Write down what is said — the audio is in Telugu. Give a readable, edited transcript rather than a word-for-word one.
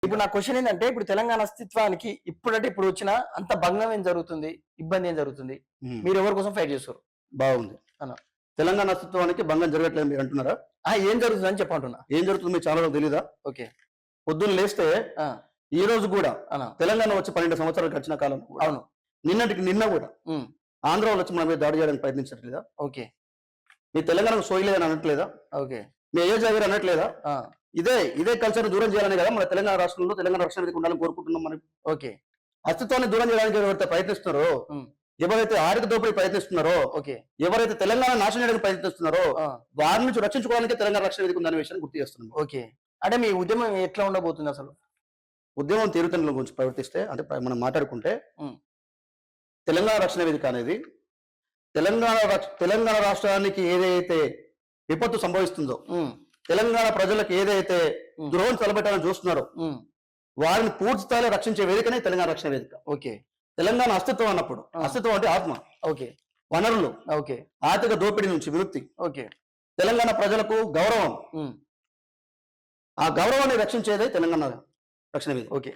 ఇప్పుడు నా క్వశ్చన్ ఏంటంటే ఇప్పుడు తెలంగాణ అస్తిత్వానికి ఇప్పుడంటే ఇప్పుడు వచ్చిన అంత భంగం ఏం జరుగుతుంది, ఇబ్బంది ఏం జరుగుతుంది, మీరు ఎవరి కోసం ఫైట్ చేస్తారు? బాగుంది అన్న తెలంగాణ అస్తిత్వానికి భంగం జరగట్లేదు మీరు అంటున్నారా? ఏం జరుగుతుంది అని చెప్పంటున్నా. ఏం జరుగుతుంది మీకు చాలా తెలీదా? ఓకే. పొద్దున్న లేస్తే ఈ రోజు కూడా అన్న తెలంగాణ వచ్చి 12 సంవత్సరాలు గడిచిన కాలం అవును నిన్న కూడా ఆంధ్ర వాళ్ళు వచ్చి మన మీద దాడి చేయడానికి ప్రయత్నించట్లేదా? ఓకే. మీ తెలంగాణకు సోయలేదని అనట్లేదా? ఓకే. మీ అయోధ్య గారు అనట్లేదా? ఇదే కల్చర్ దూరం చేయాలని కదా మన తెలంగాణ రాష్ట్రంలో తెలంగాణ రక్షణ వేదిక ఉండాలని కోరుకుంటున్నాం మనం. ఓకే. అస్తిత్వాన్ని దూరం చేయడానికి ఎవరైతే ప్రయత్నిస్తున్నారో, ఎవరైతే ఆర్థిక దోపిడీ ప్రయత్నిస్తున్నారో, ఓకే, ఎవరైతే తెలంగాణ నాశనం చేయడానికి ప్రయత్నిస్తున్నారో వారి నుంచి రక్షించుకోవడానికి తెలంగాణ రక్షణ వేదిక ఉందనే విషయాన్ని గుర్తు చేస్తున్నాం. ఓకే. అంటే మీ ఉద్యమం ఎట్లా ఉండబోతుంది అసలు? ఉద్యమం తీరుతెన్నుల గురించి ప్రవర్తిస్తే అంటే మనం మాట్లాడుకుంటే తెలంగాణ రక్షణ వేదిక అనేది తెలంగాణ రాష్ట్రానికి ఏదైతే విపత్తు సంభవిస్తుందో, తెలంగాణ ప్రజలకు ఏదైతే ద్రోహం తలపెట్టాలని చూస్తున్నారో వారిని పూర్తి స్థాయిలో రక్షించే వేదికనే తెలంగాణ రక్షణ వేదిక. ఓకే. తెలంగాణ అస్తిత్వం అన్నప్పుడు అస్తిత్వం అంటే ఆత్మ, ఓకే, వనరులు, ఓకే, ఆర్థిక దోపిడీ నుంచి విముక్తి, ఓకే, తెలంగాణ ప్రజలకు గౌరవం, ఆ గౌరవాన్ని రక్షించేదే తెలంగాణ రక్షణ వేదిక. ఓకే.